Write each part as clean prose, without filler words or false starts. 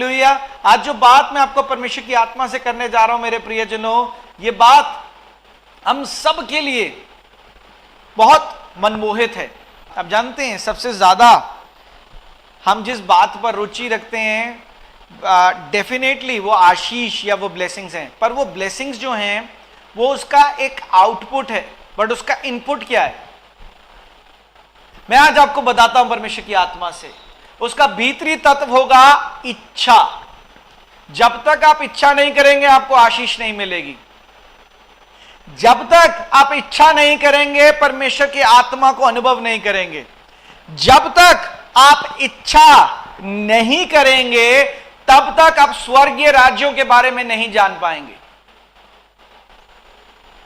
Hallelujah. आज जो बात मैं आपको परमेश्वर की आत्मा से करने जा रहा हूं मेरे प्रियजनों, ये बात हम सब के लिए बहुत मनमोहित है। आप जानते हैं सबसे ज्यादा हम जिस बात पर रुचि रखते हैं डेफिनेटली वो आशीष या वो ब्लेसिंग्स हैं, पर वो ब्लेसिंग्स जो हैं वो उसका एक आउटपुट है, बट उसका इनपुट क्या है? मैं आज आपको बताता हूं परमेश्वर की आत्मा से। उसका भीतरी तत्व होगा इच्छा। जब तक आप इच्छा नहीं करेंगे आपको आशीष नहीं मिलेगी। जब तक आप इच्छा नहीं करेंगे परमेश्वर की आत्मा को अनुभव नहीं करेंगे। जब तक आप इच्छा नहीं करेंगे तब तक आप स्वर्गीय राज्यों के बारे में नहीं जान पाएंगे।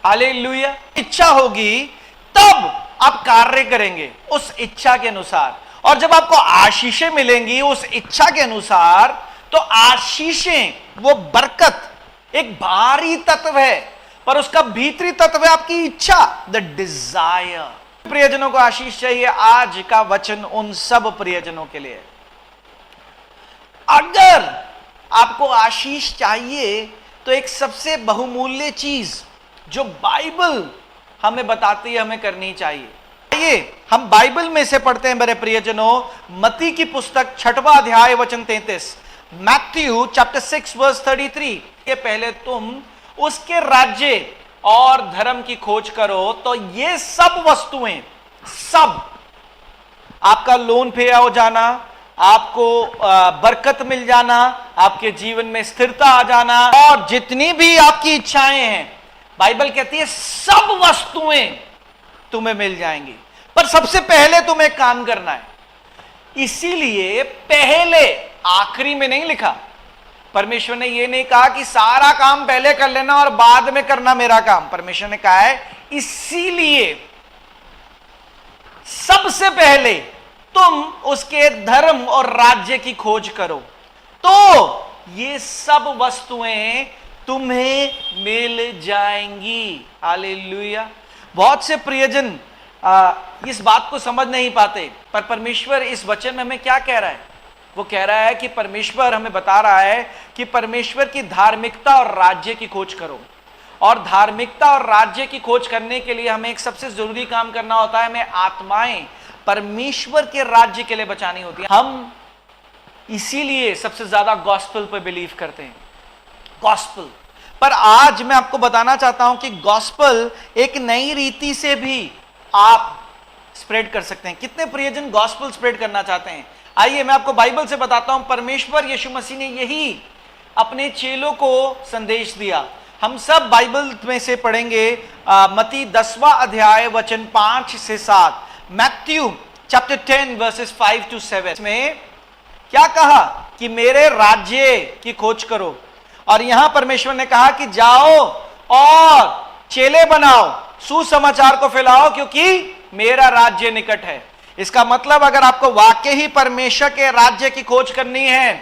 हालेलुया। इच्छा होगी तब आप कार्य करेंगे उस इच्छा के अनुसार, और जब आपको आशीषें मिलेंगी उस इच्छा के अनुसार, तो आशीषें वो बरकत एक बाहरी तत्व है, पर उसका भीतरी तत्व है आपकी इच्छा, द डिजायर। प्रियजनों को आशीष चाहिए। आज का वचन उन सब प्रियजनों के लिए। अगर आपको आशीष चाहिए तो एक सबसे बहुमूल्य चीज जो बाइबल हमें बताती है हमें करनी चाहिए। आइए हम बाइबल में से पढ़ते हैं मेरे प्रियजनों, मत्ती की पुस्तक 6वां अध्याय वचन 33, मैथ्यू चैप्टर 6 वर्स 33। ये पहले तुम उसके राज्य और धर्म की खोज करो तो ये सब वस्तुएं, सब, आपका लोन पे हो जाना, आपको बरकत मिल जाना, आपके जीवन में स्थिरता आ जाना, और जितनी भी आपकी इच्छाएं हैं, बाइबल कहती है सब वस्तुएं तुम्हें मिल जाएंगी। पर सबसे पहले तुम्हें काम करना है। इसीलिए पहले, आखिरी में नहीं लिखा। परमेश्वर ने यह नहीं कहा कि सारा काम पहले कर लेना और बाद में करना मेरा काम। परमेश्वर ने कहा है इसीलिए सबसे पहले तुम उसके धर्म और राज्य की खोज करो तो ये सब वस्तुएं तुम्हें मिल जाएंगी। हालेलुया। बहुत से प्रियजन इस बात को समझ नहीं पाते, पर परमेश्वर इस वचन में हमें क्या कह रहा है? वो कह रहा है कि परमेश्वर हमें बता रहा है कि परमेश्वर की धार्मिकता और राज्य की खोज करो, और धार्मिकता और राज्य की खोज करने के लिए हमें एक सबसे जरूरी काम करना होता है, हमें आत्माएं परमेश्वर के राज्य के लिए बचानी होती है। हम इसीलिए सबसे ज्यादा गॉस्पेल पर बिलीव करते हैं, गॉस्पेल। पर आज मैं आपको बताना चाहता हूं कि गॉस्पेल एक नई रीति से भी आप स्प्रेड कर सकते हैं। कितने प्रियजन गॉस्पेल स्प्रेड करना चाहते हैं? आइए मैं आपको बाइबल से बताता हूं। परमेश्वर यीशु मसीह ने यही अपने चेलों को संदेश दिया। हम सब बाइबल में से पढ़ेंगे मत्ती 10वां अध्याय वचन 5 से 7, मैथ्यू चैप्टर 10 वर्सेस 5 to 7 में क्या कहा कि मेरे राज्य की खोज करो, और यहां परमेश्वर ने कहा कि जाओ और चेले बनाओ, सुसमाचार को फैलाओ क्योंकि मेरा राज्य निकट है। इसका मतलब अगर आपको वाकई ही परमेश्वर के राज्य की खोज करनी है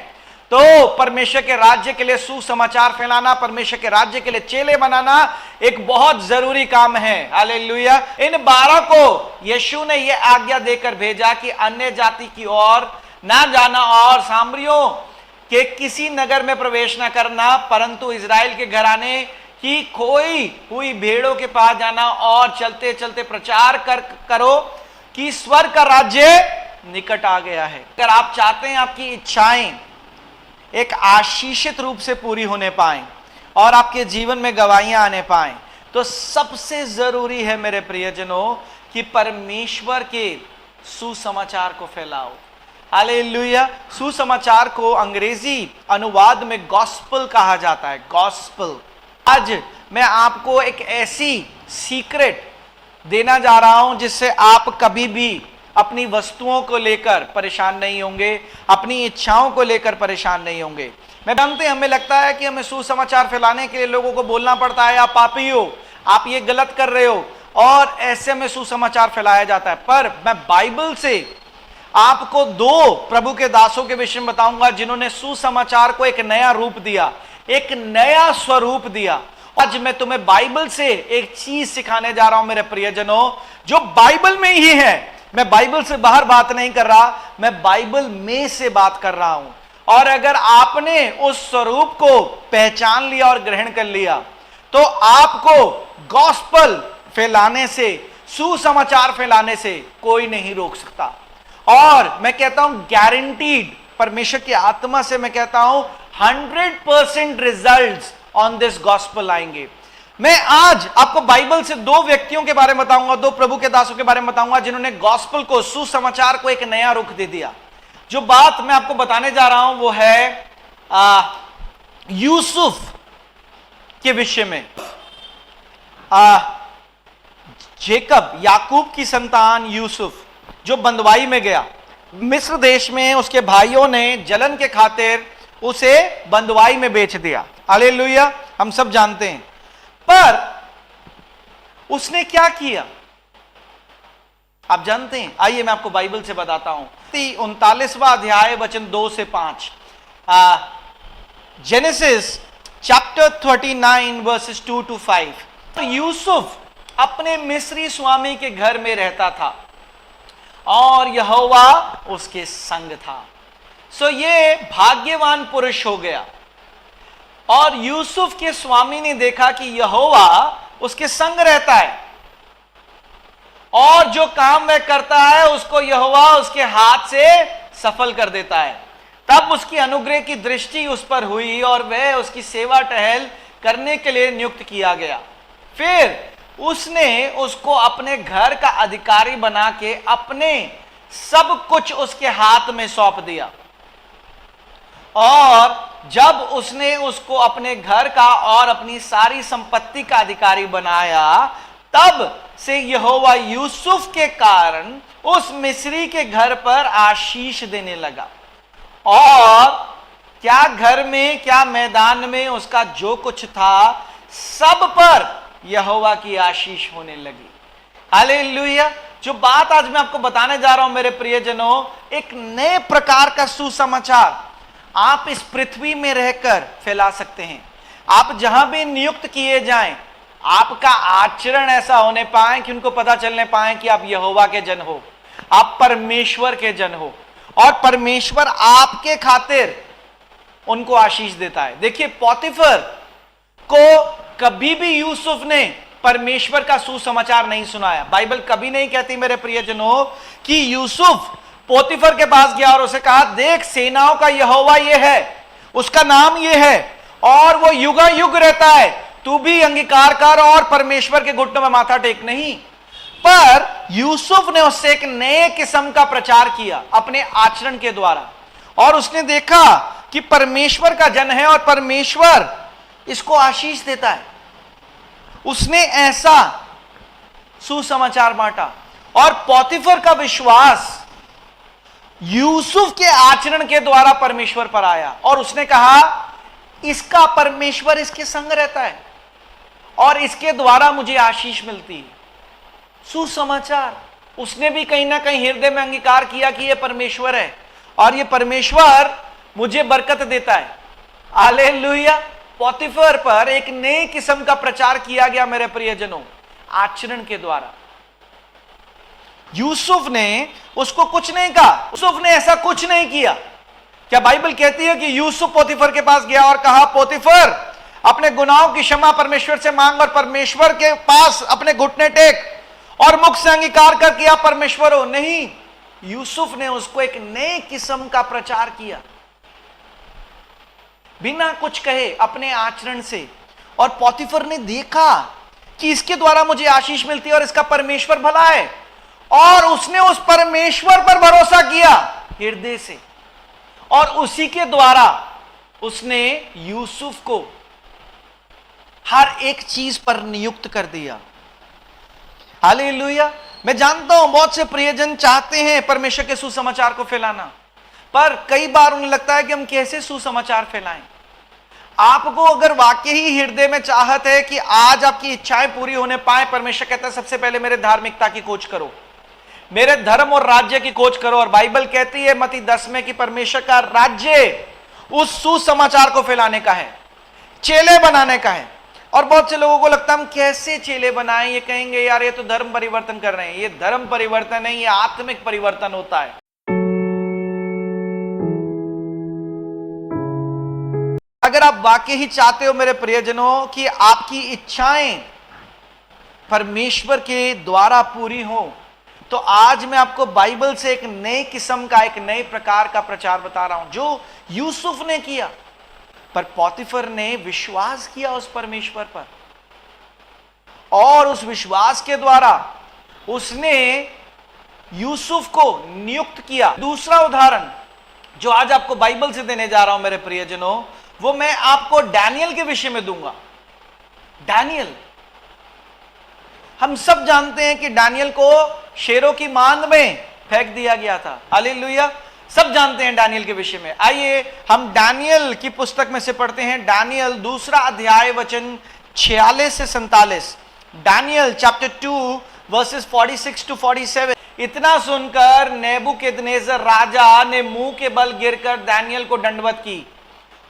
तो परमेश्वर के राज्य के लिए सुसमाचार फैलाना, परमेश्वर के राज्य के लिए चेले बनाना एक बहुत जरूरी काम है। हालेलुया। इन 12 को यीशु ने यह आज्ञा देकर भेजा कि अन्य जाति की ओर ना जाना और सामरियों के किसी नगर में प्रवेश ना करना, परंतु इजराइल के घराने की खोई हुई भेड़ों के पास जाना और चलते चलते प्रचार करो कि स्वर्ग का राज्य निकट आ गया है। अगर आप चाहते हैं आपकी इच्छाएं एक आशीषित रूप से पूरी होने पाएं और आपके जीवन में गवाहियां आने पाएं, तो सबसे जरूरी है मेरे प्रियजनों कि परमेश्वर के सुसमाचार को फैलाओ। हालेलुया। सुसमाचार को अंग्रेजी अनुवाद में गॉस्पेल कहा जाता है, गॉस्पेल। आज मैं आपको एक ऐसी सीक्रेट देना जा रहा हूं जिससे आप कभी भी अपनी वस्तुओं को लेकर परेशान नहीं होंगे, अपनी इच्छाओं को लेकर परेशान नहीं होंगे। मैं जानते हैं हमें लगता है कि हमें सुसमाचार फैलाने के लिए लोगों को बोलना पड़ता है आप पापी हो, आप ये गलत कर रहे हो, और ऐसे में सुसमाचार फैलाया जाता है। पर मैं बाइबल से आपको 2 प्रभु के दासों के विषय में बताऊंगा जिन्होंने सुसमाचार को एक नया रूप दिया, एक नया स्वरूप दिया। आज मैं तुम्हें बाइबल से एक चीज सिखाने जा रहा हूं मेरे प्रियजनों, जो बाइबल में ही है। मैं बाइबल से बाहर बात नहीं कर रहा, मैं बाइबल में से बात कर रहा हूं। और अगर आपने उस स्वरूप को पहचान लिया और ग्रहण कर लिया, तो आपको गॉस्पल फैलाने से, सुसमाचार फैलाने से कोई नहीं रोक सकता। और मैं कहता हूं गारंटीड, परमेश्वर की आत्मा से मैं कहता हूं 100% रिजल्ट्स ऑन दिस गॉस्पल आएंगे। मैं आज आपको बाइबल से दो व्यक्तियों के बारे में बताऊंगा, दो प्रभु के दासों के बारे में बताऊंगा, जिन्होंने गॉस्पल को, सुसमाचार को एक नया रुख दे दिया। जो बात मैं आपको बताने जा रहा हूं वो है यूसुफ के विषय में। जेकब, याकूब की संतान यूसुफ, जो बंदवाई में गया मिस्र देश में, उसके भाइयों ने जलन के खातिर उसे बंदवाई में बेच दिया। हालेलुया, हम सब जानते हैं। पर उसने क्या किया आप जानते हैं? आइए मैं आपको बाइबल से बताता हूं। 39वां अध्याय वचन 2 से 5, जेनेसिस चैप्टर 39 वर्सेस 2 to 5। तो यूसुफ अपने मिस्री स्वामी के घर में रहता था और यहोवा उसके संग था। सो ये भाग्यवान पुरुष हो गया। और यूसुफ के स्वामी ने देखा कि यहोवा उसके संग रहता है और जो काम वह करता है उसको यहोवा उसके हाथ से सफल कर देता है। तब उसकी अनुग्रह की दृष्टि उस पर हुई और वह उसकी सेवा टहल करने के लिए नियुक्त किया गया। फिर उसने उसको अपने घर का अधिकारी बना के अपने सब कुछ उसके हाथ में सौंप दिया। और जब उसने उसको अपने घर का और अपनी सारी संपत्ति का अधिकारी बनाया, तब से यहोवा यूसुफ के कारण उस मिस्री के घर पर आशीष देने लगा। और क्या घर में, क्या मैदान में उसका जो कुछ था, सब पर यहोवा की आशीष होने लगी। हालेलुया। जो बात आज मैं आपको बताने जा रहा हूं मेरे प्रियजनों, एक नए प्रकार का सुसमाचार आप इस पृथ्वी में रहकर फैला सकते हैं। आप जहां भी नियुक्त किए जाएं, आपका आचरण ऐसा होने पाए कि उनको पता चलने पाए कि आप यहोवा के जन हो, आप परमेश्वर के जन हो, और परमेश्वर आपके खातिर उनको आशीष देता है। देखिए, पोतीफर को कभी भी यूसुफ ने परमेश्वर का सुसमाचार नहीं सुनाया। बाइबल कभी नहीं कहती मेरे प्रियजनों कि यूसुफ पोतीफर के पास गया और उसे कहा, देख सेनाओं का यहोवा ये है, उसका नाम ये है और वो युगायुग रहता है, तू भी अंगीकार कर और परमेश्वर के घुटनों में माथा टेक। नहीं, पर यूसुफ ने उससे एक नए किस्म का प्रचार किया अपने आचरण के द्वारा, और उसने देखा कि परमेश्वर का जन है और परमेश्वर इसको आशीष देता है। उसने ऐसा सुसमाचार बांटा और पोतीफर का विश्वास यूसुफ के आचरण के द्वारा परमेश्वर पर आया और उसने कहा, इसका परमेश्वर इसके संग रहता है और इसके द्वारा मुझे आशीष मिलती है। सुसमाचार, उसने भी कहीं ना कहीं हृदय में अंगीकार किया कि यह परमेश्वर है और यह परमेश्वर मुझे बरकत देता है। हालेलुया। पोतीफर पर एक नए किस्म का प्रचार किया गया मेरे प्रियजनों, आचरण के द्वारा। यूसुफ ने उसको कुछ नहीं कहा, यूसुफ ने ऐसा कुछ नहीं किया। क्या बाइबल कहती है कि यूसुफ पोतीफर के पास गया और कहा, पोतीफर अपने गुनाहों की क्षमा परमेश्वर से मांग और परमेश्वर के पास अपने घुटने टेक और मुख से अंगीकार कर कि आप परमेश्वर हो? नहीं, यूसुफ ने उसको एक नए किस्म का प्रचार किया बिना कुछ कहे, अपने आचरण से। और पोतीफर ने देखा कि इसके द्वारा मुझे आशीष मिलती है और इसका परमेश्वर भला है, और उसने उस परमेश्वर पर भरोसा किया हृदय से, और उसी के द्वारा उसने यूसुफ को हर एक चीज पर नियुक्त कर दिया। हालेलुया। मैं जानता हूं बहुत से प्रियजन चाहते हैं परमेश्वर के सुसमाचार को फैलाना, पर कई बार उन्हें लगता है कि हम कैसे सुसमाचार फैलाएं। आपको अगर वाकई ही हृदय में चाहत है कि आज आपकी इच्छाएं पूरी होने पाए, परमेश्वर कहता है सबसे पहले मेरे धार्मिकता की खोज करो, मेरे धर्म और राज्य की खोज करो। और बाइबल कहती है मत्ती 10 में कि परमेश्वर का राज्य उस सुसमाचार को फैलाने का है, चेले बनाने का है। और बहुत से लोगों को लगता है हम कैसे चेले बनाएं, ये कहेंगे यार ये तो धर्म परिवर्तन कर रहे हैं। ये धर्म परिवर्तन नहीं, ये आत्मिक परिवर्तन होता है। अगर आप वाकई ही चाहते हो मेरे प्रियजनों कि आपकी इच्छाएं परमेश्वर के द्वारा पूरी हो, तो आज मैं आपको बाइबल से एक नए किस्म का, एक नए प्रकार का प्रचार बता रहा हूं जो यूसुफ ने किया। पर पोतीफर ने विश्वास किया उस परमेश्वर पर, और उस विश्वास के द्वारा उसने यूसुफ को नियुक्त किया। दूसरा उदाहरण जो आज आपको बाइबल से देने जा रहा हूं मेरे प्रियजनों, वो मैं आपको डैनियल के विषय में दूंगा। डैनियल, हम सब जानते हैं कि डैनियल को शेरों की मांद में फेंक दिया गया था। हालेलुया, सब जानते हैं डैनियल के विषय में। आइए हम डैनियल की पुस्तक में से पढ़ते हैं। डैनियल दूसरा अध्याय वचन 46 से 47। Daniel chapter 2 verses 46 to 47। इतना सुनकर नेबूकदनेस्सर राजा ने मुंह के बल गिरकर डैनियल को दंडवत की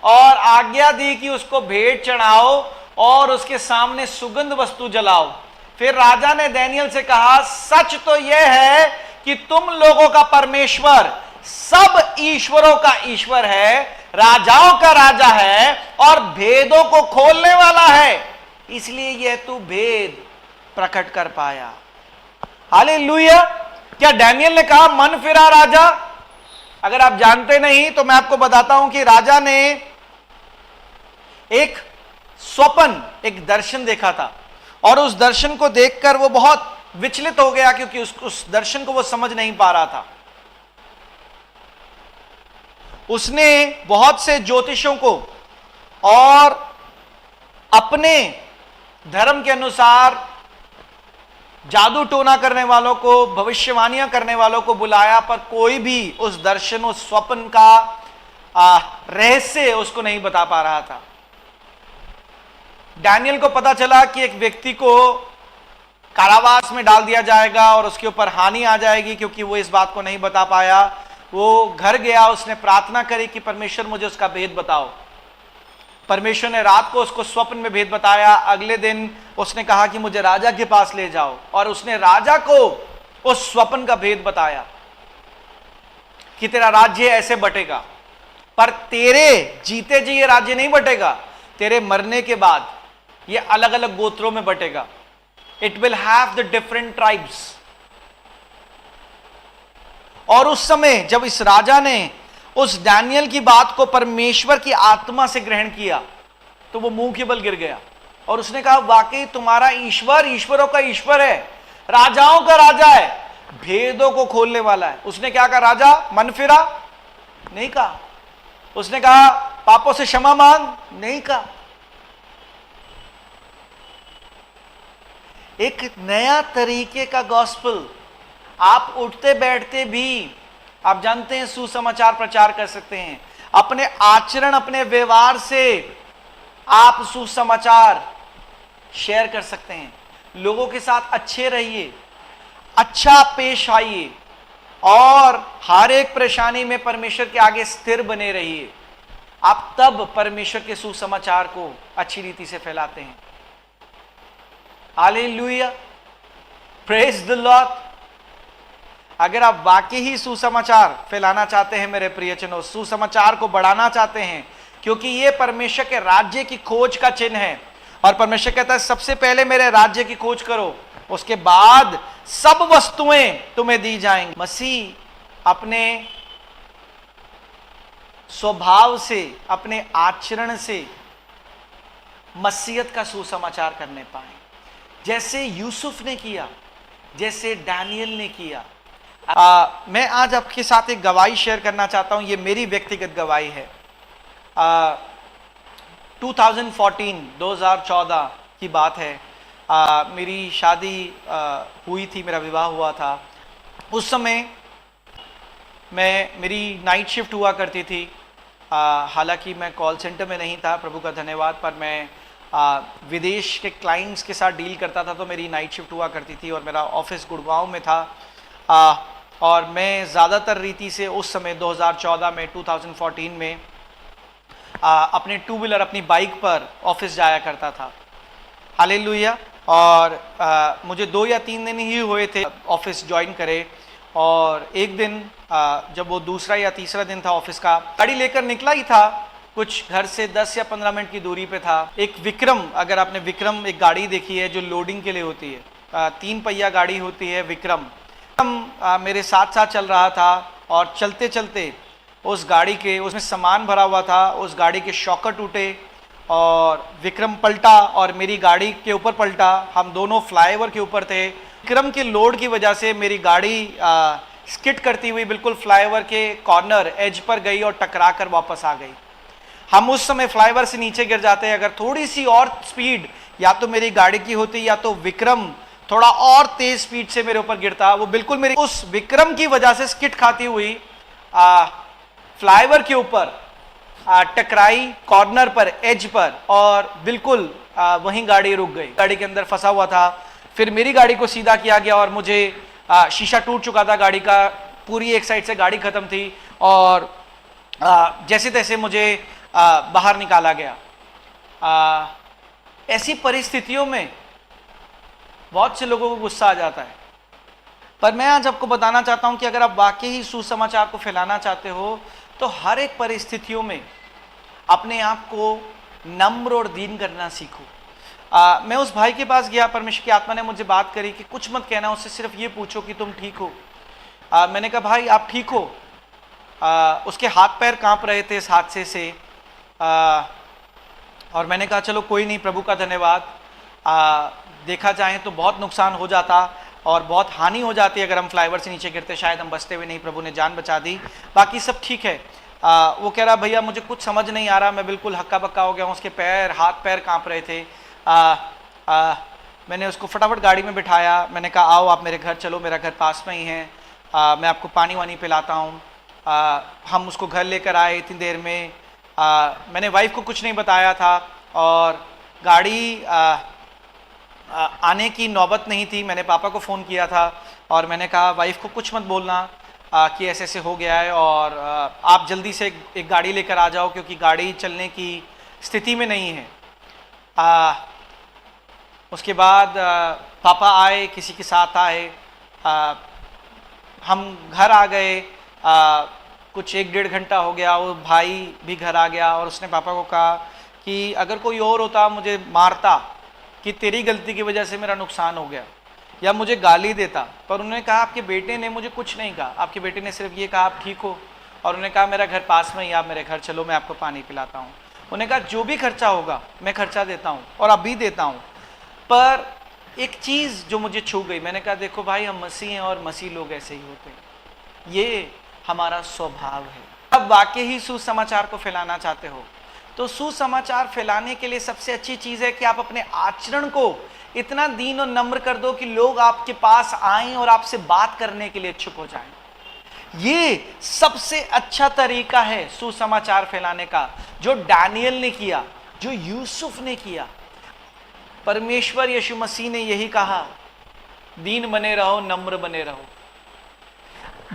और आज्ञा दी कि उसको भेंट चढ़ाओ और उसके सामने सुगंध वस्तु जलाओ। फिर राजा ने डैनियल से कहा, सच तो यह है कि तुम लोगों का परमेश्वर सब ईश्वरों का ईश्वर है, राजाओं का राजा है और भेदों को खोलने वाला है, इसलिए यह तू भेद प्रकट कर पाया। हालेलुया। क्या डैनियल ने कहा मन फिरा राजा? अगर आप जानते नहीं तो मैं आपको बताता हूं कि राजा ने एक स्वप्न, एक दर्शन देखा था, और उस दर्शन को देखकर वो बहुत विचलित हो गया क्योंकि उस दर्शन को वो समझ नहीं पा रहा था। उसने बहुत से ज्योतिषों को और अपने धर्म के अनुसार जादू टोना करने वालों को, भविष्यवाणियां करने वालों को बुलाया, पर कोई भी उस दर्शन, उस स्वप्न का रहस्य उसको नहीं बता पा रहा था। डैनियल को पता चला कि एक व्यक्ति को कारावास में डाल दिया जाएगा और उसके ऊपर हानि आ जाएगी क्योंकि वो इस बात को नहीं बता पाया। वो घर गया, उसने प्रार्थना करी कि परमेश्वर मुझे उसका भेद बताओ। परमेश्वर ने रात को उसको स्वप्न में भेद बताया। अगले दिन उसने कहा कि मुझे राजा के पास ले जाओ, और उसने राजा को उस स्वप्न का भेद बताया कि तेरा राज्य ऐसे बटेगा, पर तेरे जीते जी ये राज्य नहीं बटेगा, तेरे मरने के बाद ये अलग अलग गोत्रों में बटेगा। It will have the different tribes. और उस समय जब इस राजा ने उस डैनियल की बात को परमेश्वर की आत्मा से ग्रहण किया तो वो मुंह के बल गिर गया और उसने कहा, वाकई तुम्हारा ईश्वर ईश्वरों का ईश्वर है, राजाओं का राजा है, भेदों को खोलने वाला है। उसने क्या कहा? राजा मन फिरा? नहीं कहा। उसने कहा पापों से क्षमा मांग? नहीं कहा। एक नया तरीके का गॉस्पेल, आप उठते बैठते भी, आप जानते हैं, सुसमाचार प्रचार कर सकते हैं। अपने आचरण, अपने व्यवहार से आप सुसमाचार शेयर कर सकते हैं। लोगों के साथ अच्छे रहिए, अच्छा पेश आइए, और हर एक परेशानी में परमेश्वर के आगे स्थिर बने रहिए। आप तब परमेश्वर के सुसमाचार को अच्छी रीति से फैलाते हैं। Hallelujah, praise the Lord. अगर आप वाकई ही सुसमाचार फैलाना चाहते हैं मेरे प्रियजनों, सुसमाचार को बढ़ाना चाहते हैं, क्योंकि ये परमेश्वर के राज्य की खोज का चिन्ह है, और परमेश्वर कहता है सबसे पहले मेरे राज्य की खोज करो, उसके बाद सब वस्तुएं तुम्हें दी जाएंगी। मसीह अपने स्वभाव से, अपने आचरण से मसीहत का सुसमाचार करने पाए, जैसे यूसुफ ने किया, जैसे डैनियल ने किया। मैं आज आपके साथ एक गवाही शेयर करना चाहता हूं। ये मेरी व्यक्तिगत गवाही है। 2014 की बात है। मेरी शादी हुई थी, मेरा विवाह हुआ था। उस समय मेरी नाइट शिफ्ट हुआ करती थी। हालांकि मैं कॉल सेंटर में नहीं था, प्रभु का धन्यवाद, पर मैं विदेश के क्लाइंट्स के साथ डील करता था, तो मेरी नाइट शिफ्ट हुआ करती थी और मेरा ऑफिस गुड़गांव में था। और मैं ज़्यादातर रीति से उस समय 2014 में अपने टू व्हीलर, अपनी बाइक पर ऑफिस जाया करता था। हालेलुया। और मुझे 2 या 3 दिन ही हुए थे ऑफिस ज्वाइन करे, और एक दिन जब वो दूसरा या तीसरा दिन था ऑफिस का, गाड़ी लेकर निकला ही था, कुछ घर से 10 या 15 मिनट की दूरी पे था। एक विक्रम, अगर आपने विक्रम एक गाड़ी देखी है जो लोडिंग के लिए होती है, 3 पहिया गाड़ी होती है विक्रम। मेरे साथ साथ चल रहा था और चलते चलते उस गाड़ी के, उसमें सामान भरा हुआ था, उस गाड़ी के शॉकर टूटे और विक्रम पलटा और मेरी गाड़ी के ऊपर पलटा। हम दोनों फ्लाईओवर के ऊपर थे। विक्रम के लोड की वजह से मेरी गाड़ी स्किड करती हुई बिल्कुल फ्लाईओवर के कॉर्नर एज पर गई और टकरा कर वापस आ गई। हम उस समय फ्लाईओवर से नीचे गिर जाते। अगर थोड़ी सी और स्पीड या तो मेरी गाड़ी की होती या तो विक्रम थोड़ा और तेज स्पीड से मेरे ऊपर गिरता। वो बिल्कुल मेरी उस विक्रम की वजह से स्किड खाती हुई फ्लाईओवर के ऊपर टकराई कॉर्नर पर, एज पर, और बिल्कुल वहीं गाड़ी रुक गई। गाड़ी के अंदर फंसा हुआ था। फिर मेरी गाड़ी को सीधा किया गया और मुझे शीशा टूट चुका था गाड़ी का, पूरी एक साइड से गाड़ी खत्म थी और जैसे तैसे मुझे बाहर निकाला गया। ऐसी परिस्थितियों में बहुत से लोगों को गुस्सा आ जाता है, पर मैं आज आपको बताना चाहता हूं कि अगर आप वाकई ही सुसमाचार को फैलाना चाहते हो तो हर एक परिस्थितियों में अपने आप को नम्र और दीन करना सीखो। मैं उस भाई के पास गया, परमेश्वर की आत्मा ने मुझे बात करी कि कुछ मत कहना, उससे सिर्फ ये पूछो कि तुम ठीक हो। मैंने कहा भाई आप ठीक हो? उसके हाथ पैर कांप रहे थे इस हादसे से। और मैंने कहा चलो कोई नहीं, प्रभु का धन्यवाद। देखा जाए तो बहुत नुकसान हो जाता और बहुत हानि हो जाती अगर हम फ्लाईओवर से नीचे गिरते, शायद हम बचते हुए नहीं। प्रभु ने जान बचा दी, बाकी सब ठीक है। वो कह रहा भैया मुझे कुछ समझ नहीं आ रहा, मैं बिल्कुल हक्का बक्का हो गया हूँ। उसके पैर, हाथ पैर कांप रहे थे। मैंने उसको फटाफट गाड़ी में बिठाया। मैंने कहा आओ आप मेरे घर चलो, मेरा घर पास में ही है, मैं आपको पानी वानी पिलाता हूँ। हम उसको घर लेकर आए। इतनी देर में मैंने वाइफ को कुछ नहीं बताया था और गाड़ी आने की नौबत नहीं थी। मैंने पापा को फ़ोन किया था और मैंने कहा वाइफ को कुछ मत बोलना कि ऐसे ऐसे हो गया है और आप जल्दी से एक गाड़ी लेकर आ जाओ क्योंकि गाड़ी चलने की स्थिति में नहीं है। उसके बाद पापा आए, किसी के साथ आए, हम घर आ गए। कुछ 1-1.5 घंटा हो गया, वो भाई भी घर आ गया और उसने पापा को कहा कि अगर कोई और होता मुझे मारता कि तेरी गलती की वजह से मेरा नुकसान हो गया, या मुझे गाली देता, पर उन्होंने कहा आपके बेटे ने मुझे कुछ नहीं कहा, आपके बेटे ने सिर्फ ये कहा आप ठीक हो। और उन्होंने कहा मेरा घर पास में ही, आप मेरे घर चलो, मैं आपको पानी पिलाता हूँ। उन्होंने कहा जो भी खर्चा होगा मैं खर्चा देता हूँ और अभी देता हूँ। पर एक चीज़ जो मुझे छू गई, मैंने कहा देखो भाई हम मसीह हैं और मसीह लोग ऐसे ही होते हैं, ये हमारा स्वभाव है। अब वाकई ही सुसमाचार को फैलाना चाहते हो तो सुसमाचार फैलाने के लिए सबसे अच्छी चीज़ है कि आप अपने आचरण को इतना दीन और नम्र कर दो कि लोग आपके पास आएं और आपसे बात करने के लिए इच्छुक हो जाएं। ये सबसे अच्छा तरीका है सुसमाचार फैलाने का, जो डैनियल ने किया, जो यूसुफ ने किया। परमेश्वर यीशु मसीह ने यही कहा, दीन बने रहो, नम्र बने रहो।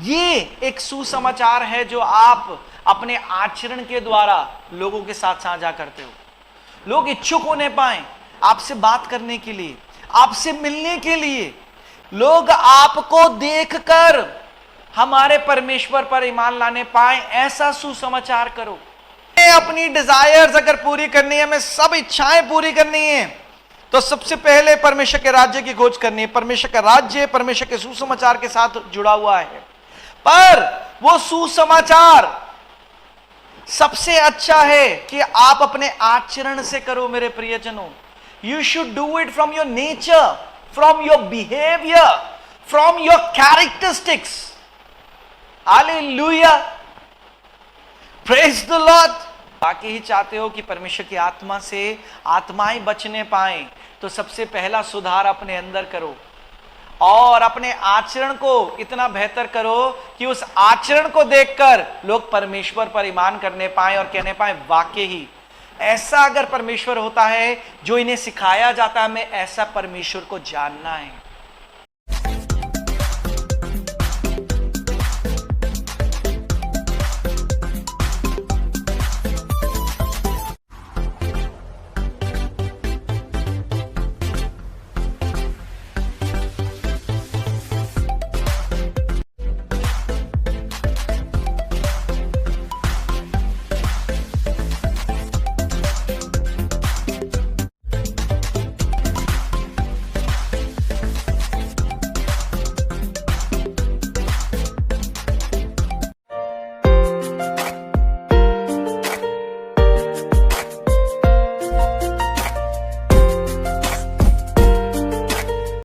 ये एक सुसमाचार है जो आप अपने आचरण के द्वारा लोगों के साथ साझा करते हो। लोग इच्छुक होने पाए आपसे बात करने के लिए, आपसे मिलने के लिए। लोग आपको देखकर हमारे परमेश्वर पर ईमान लाने पाए, ऐसा सुसमाचार करो। अपनी डिजायर्स अगर पूरी करनी है, मैं सब इच्छाएं पूरी करनी है, तो सबसे पहले परमेश्वर के राज्य की खोज करनी है। परमेश्वर का राज्य परमेश्वर के सुसमाचार के साथ जुड़ा हुआ है, पर वो सुसमाचार सबसे अच्छा है कि आप अपने आचरण से करो। मेरे प्रियजनों, you should do it from your nature, from your behaviour, from your characteristics. Hallelujah, praise the Lord. बाकी ही चाहते हो कि परमेश्वर की आत्मा से आत्माएं बचने पाए, तो सबसे पहला सुधार अपने अंदर करो और अपने आचरण को इतना बेहतर करो कि उस आचरण को देखकर लोग परमेश्वर पर ईमान करने पाए और कहने पाए वाकई ही ऐसा अगर परमेश्वर होता है जो इन्हें सिखाया जाता है, हमें ऐसा परमेश्वर को जानना है।